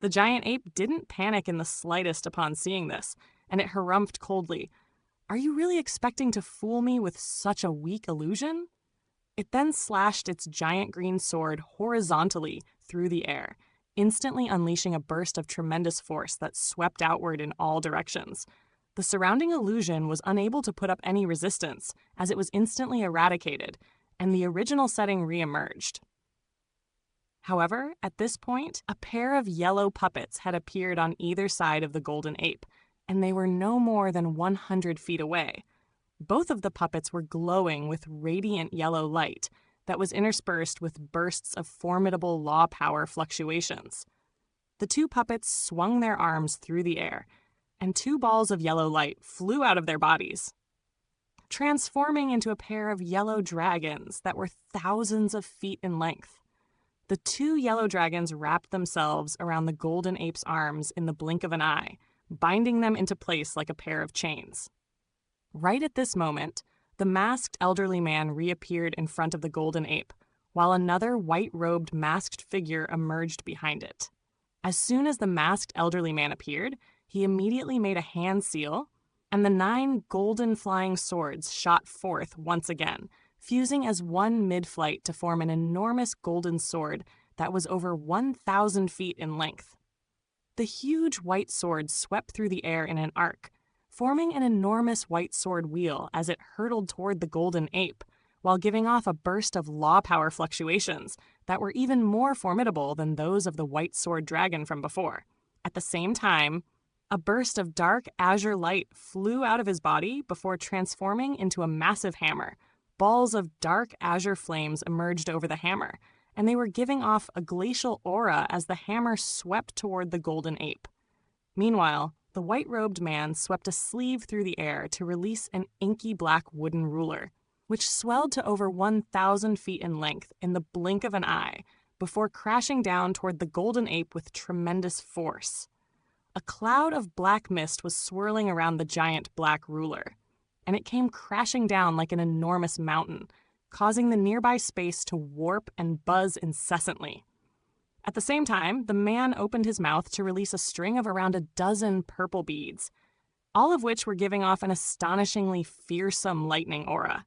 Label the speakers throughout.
Speaker 1: The giant ape didn't panic in the slightest upon seeing this, and it harumphed coldly. "Are you really expecting to fool me with such a weak illusion?" It then slashed its giant green sword horizontally through the air, instantly unleashing a burst of tremendous force that swept outward in all directions. The surrounding illusion was unable to put up any resistance, as it was instantly eradicated, and the original setting re-emerged. However, at this point, a pair of yellow puppets had appeared on either side of the golden ape, and they were no more than 100 feet away. Both of the puppets were glowing with radiant yellow light that was interspersed with bursts of formidable law power fluctuations. The two puppets swung their arms through the air, and two balls of yellow light flew out of their bodies, transforming into a pair of yellow dragons that were thousands of feet in length. The two yellow dragons wrapped themselves around the golden ape's arms in the blink of an eye, binding them into place like a pair of chains. Right at this moment, the masked elderly man reappeared in front of the golden ape, while another white-robed masked figure emerged behind it. As soon as the masked elderly man appeared, he immediately made a hand seal, and the 9 golden flying swords shot forth once again, fusing as one mid-flight to form an enormous golden sword that was over 1,000 feet in length. The huge white sword swept through the air in an arc, forming an enormous white sword wheel as it hurtled toward the golden ape, while giving off a burst of law power fluctuations that were even more formidable than those of the white sword dragon from before. At the same time, a burst of dark azure light flew out of his body before transforming into a massive hammer. Balls of dark azure flames emerged over the hammer, and they were giving off a glacial aura as the hammer swept toward the golden ape. Meanwhile, the white-robed man swept a sleeve through the air to release an inky black wooden ruler, which swelled to over 1,000 feet in length in the blink of an eye before crashing down toward the golden ape with tremendous force. A cloud of black mist was swirling around the giant black ruler, and it came crashing down like an enormous mountain, causing the nearby space to warp and buzz incessantly. At the same time, the man opened his mouth to release a string of around a dozen purple beads, all of which were giving off an astonishingly fearsome lightning aura.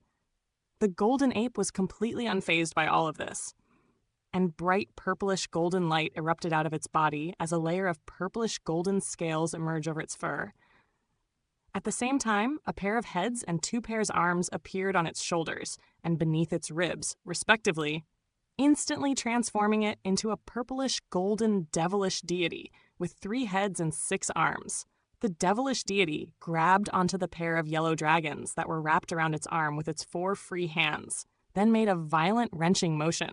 Speaker 1: The golden ape was completely unfazed by all of this, and bright purplish golden light erupted out of its body as a layer of purplish golden scales emerged over its fur. At the same time, a pair of heads and 2 pairs of arms appeared on its shoulders and beneath its ribs, respectively, instantly transforming it into a purplish golden devilish deity with 3 heads and 6 arms. The devilish deity grabbed onto the pair of yellow dragons that were wrapped around its arm with its 4 free hands, then made a violent wrenching motion.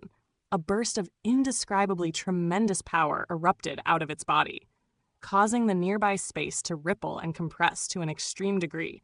Speaker 1: A burst of indescribably tremendous power erupted out of its body, causing the nearby space to ripple and compress to an extreme degree.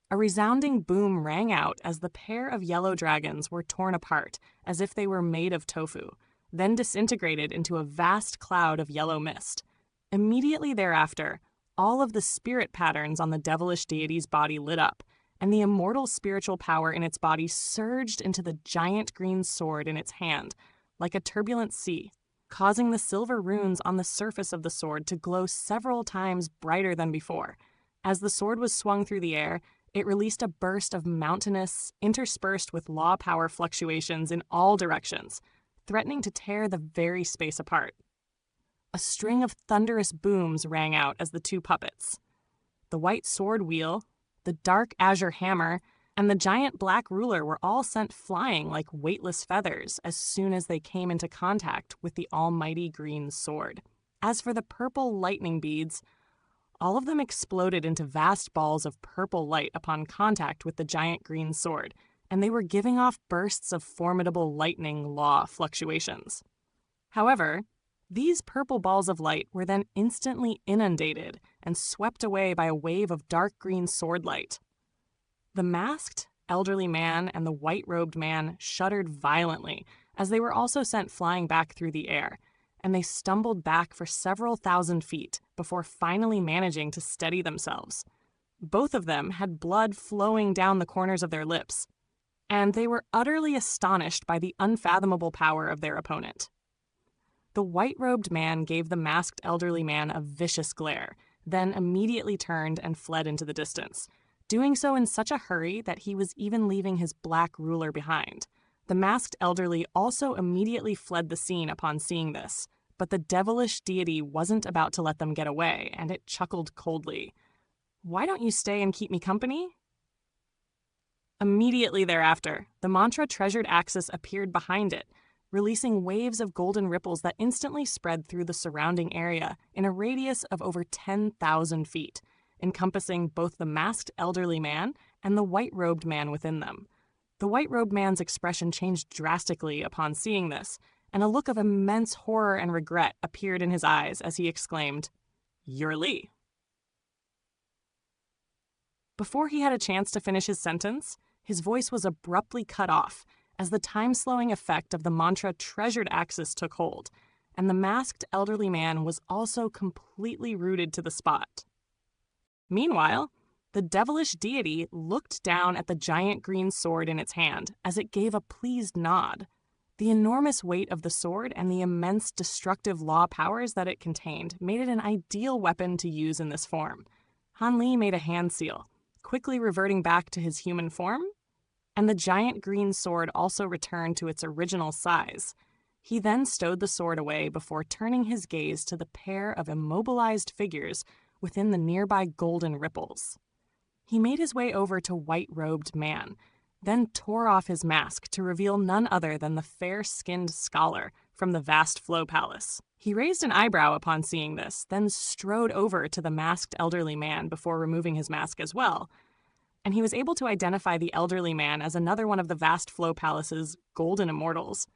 Speaker 1: A resounding boom rang out as the pair of yellow dragons were torn apart as if they were made of tofu, then disintegrated into a vast cloud of yellow mist. Immediately thereafter, all of the spirit patterns on the devilish deity's body lit up, and the immortal spiritual power in its body surged into the giant green sword in its hand, like a turbulent sea, causing the silver runes on the surface of the sword to glow several times brighter than before. As the sword was swung through the air, it released a burst of mountainous, interspersed with law power fluctuations in all directions, threatening to tear the very space apart. A string of thunderous booms rang out as the 2 puppets, the white sword wheel, the dark azure hammer, and the giant black ruler were all sent flying like weightless feathers as soon as they came into contact with the almighty green sword. As for the purple lightning beads, all of them exploded into vast balls of purple light upon contact with the giant green sword, and they were giving off bursts of formidable lightning law fluctuations. However, these purple balls of light were then instantly inundated and swept away by a wave of dark green sword light. The masked, elderly man and the white-robed man shuddered violently as they were also sent flying back through the air, and they stumbled back for several thousand feet before finally managing to steady themselves. Both of them had blood flowing down the corners of their lips, and they were utterly astonished by the unfathomable power of their opponent. The white-robed man gave the masked elderly man a vicious glare, then immediately turned and fled into the distance, doing so in such a hurry that he was even leaving his black ruler behind. The masked elderly also immediately fled the scene upon seeing this, but the devilish deity wasn't about to let them get away, and it chuckled coldly. "Why don't you stay and keep me company?" Immediately thereafter, the mantra treasured axis appeared behind it, releasing waves of golden ripples that instantly spread through the surrounding area in a radius of over 10,000 feet, encompassing both the masked elderly man and the white-robed man within them. The white-robed man's expression changed drastically upon seeing this, and a look of immense horror and regret appeared in his eyes as he exclaimed, "You're Li." Before he had a chance to finish his sentence, his voice was abruptly cut off as the time-slowing effect of the mantra treasured axis took hold, and the masked elderly man was also completely rooted to the spot. Meanwhile, the devilish deity looked down at the giant green sword in its hand as it gave a pleased nod. The enormous weight of the sword and the immense destructive law powers that it contained made it an ideal weapon to use in this form. Han Li made a hand seal, quickly reverting back to his human form, and the giant green sword also returned to its original size. He then stowed the sword away before turning his gaze to the pair of immobilized figures within the nearby golden ripples. He made his way over to white-robed man, then tore off his mask to reveal none other than the fair-skinned scholar from the vast Flow Palace. He raised an eyebrow upon seeing this, then strode over to the masked elderly man before removing his mask as well, and he was able to identify the elderly man as another one of the vast Flow Palace's golden immortals.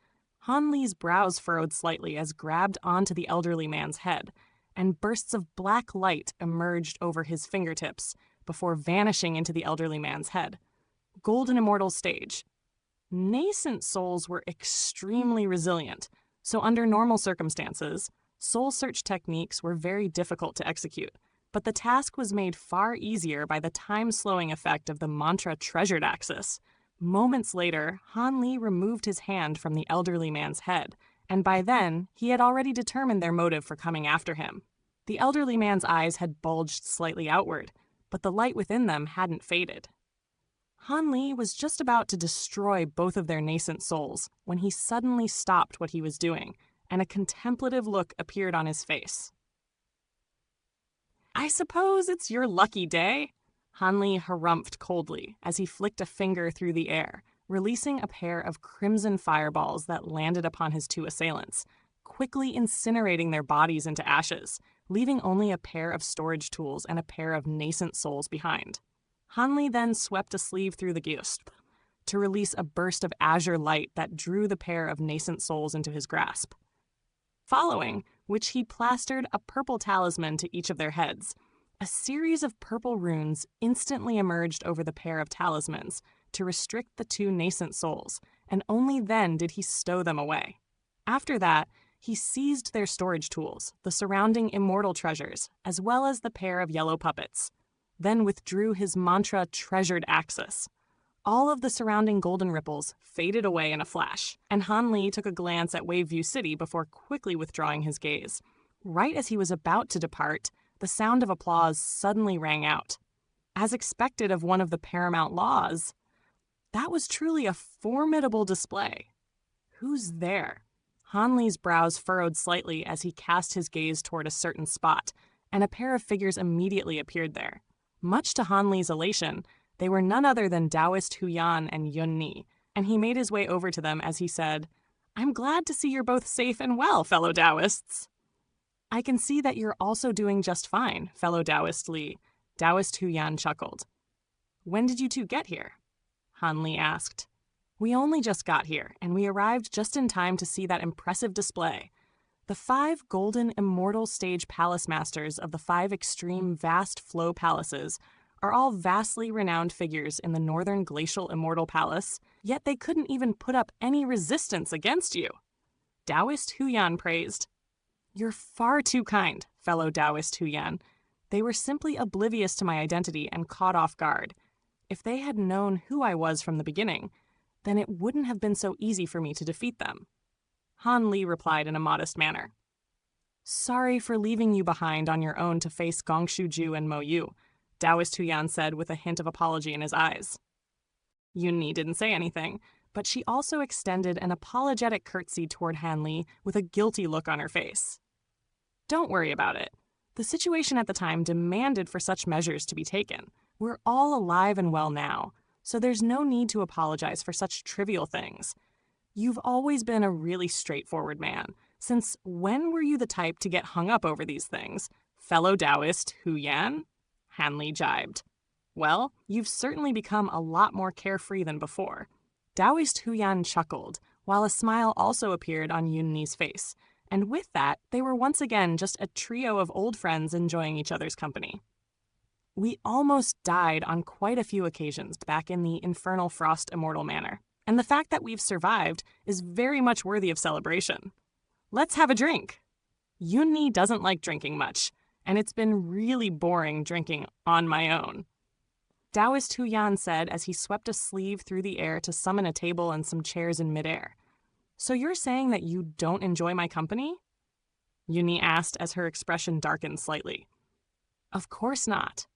Speaker 1: Han Li's brows furrowed slightly as grabbed onto the elderly man's head, and bursts of black light emerged over his fingertips before vanishing into the elderly man's head. Golden Immortal stage. Nascent souls were extremely resilient, so under normal circumstances, soul search techniques were very difficult to execute, but the task was made far easier by the time-slowing effect of the mantra treasured axis. Moments later, Han Li removed his hand from the elderly man's head, and by then, he had already determined their motive for coming after him. The elderly man's eyes had bulged slightly outward, but the light within them hadn't faded. Han Li was just about to destroy both of their nascent souls when he suddenly stopped what he was doing, and a contemplative look appeared on his face. "I suppose it's your lucky day?" Han Li harumphed coldly as he flicked a finger through the air, releasing a pair of crimson fireballs that landed upon his two assailants, quickly incinerating their bodies into ashes, leaving only a pair of storage tools and a pair of nascent souls behind. Han Li then swept a sleeve through the gisp to release a burst of azure light that drew the pair of nascent souls into his grasp. Following which he plastered a purple talisman to each of their heads. A series of purple runes instantly emerged over the pair of talismans to restrict the two nascent souls, and only then did he stow them away. After that, he seized their storage tools, the surrounding immortal treasures, as well as the pair of yellow puppets, then withdrew his mantra treasured axis. All of the surrounding golden ripples faded away in a flash, and Han Li took a glance at Waveview City before quickly withdrawing his gaze. Right as he was about to depart, the sound of applause suddenly rang out. As expected of one of the paramount laws, that was truly a formidable display. Who's there? Han Li's brows furrowed slightly as he cast his gaze toward a certain spot, and a pair of figures immediately appeared there. Much to Han Li's elation, they were none other than Taoist Huyan and Yun Ni, and he made his way over to them as he said, "I'm glad to see you're both safe and well, fellow Taoists." "I can see that you're also doing just fine, fellow Taoist Li," Taoist Huyan chuckled. "When did you two get here?" Han Li asked. "We only just got here, and we arrived just in time to see that impressive display. The 5 golden immortal stage palace masters of the 5 extreme vast flow palaces are all vastly renowned figures in the northern glacial immortal palace, yet they couldn't even put up any resistance against you," Taoist Huyan praised. "You're far too kind, fellow Taoist Huyan. They were simply oblivious to my identity and caught off guard. If they had known who I was from the beginning, then it wouldn't have been so easy for me to defeat them." Han Li replied in a modest manner. Sorry for leaving you behind on your own to face Gong Shuju and Mo Yu, Taoist Huyan said with a hint of apology in his eyes. Yunni didn't say anything, but she also extended an apologetic curtsy toward Han Li with a guilty look on her face. Don't worry about it. The situation at the time demanded for such measures to be taken. We're all alive and well now, so there's no need to apologize for such trivial things. You've always been a really straightforward man. Since when were you the type to get hung up over these things? Fellow Taoist Huyan? Han Li jibed. Well, you've certainly become a lot more carefree than before. Taoist Huyan chuckled, while a smile also appeared on Yunni's face, and with that, they were once again just a trio of old friends enjoying each other's company. We almost died on quite a few occasions back in the Infernal Frost Immortal manner, and the fact that we've survived is very much worthy of celebration. Let's have a drink. Yunni doesn't like drinking much, and it's been really boring drinking on my own. Taoist Huyan said as he swept a sleeve through the air to summon a table and some chairs in midair. So you're saying that you don't enjoy my company? Yunni asked as her expression darkened slightly. Of course not,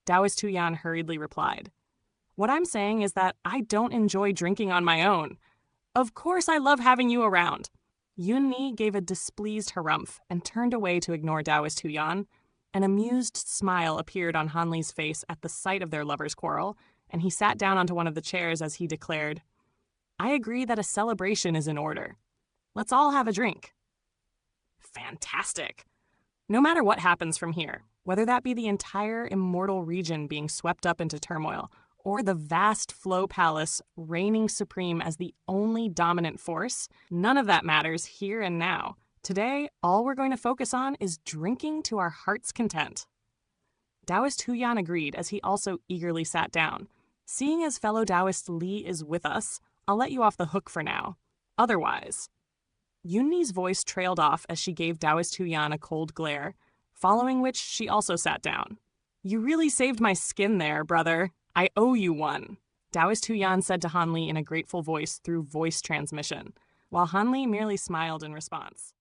Speaker 1: Taoist Huyan hurriedly replied. What I'm saying is that I don't enjoy drinking on my own. Of course I love having you around. Yunni gave a displeased harumph and turned away to ignore Taoist Huyan. An amused smile appeared on Han Li's face at the sight of their lovers' quarrel, and he sat down onto one of the chairs as he declared, I agree that a celebration is in order. Let's all have a drink. Fantastic. No matter what happens from here, whether that be the entire immortal region being swept up into turmoil, or the vast Flow Palace reigning supreme as the only dominant force, none of that matters here and now. Today, all we're going to focus on is drinking to our heart's content. Taoist Huyan agreed as he also eagerly sat down. Seeing as fellow Taoist Li is with us, I'll let you off the hook for now. Otherwise. Yunni's voice trailed off as she gave Taoist Huyan a cold glare, following which she also sat down. You really saved my skin there, brother. I owe you one, Taoist Huyan said to Han Li in a grateful voice through voice transmission, while Han Li merely smiled in response.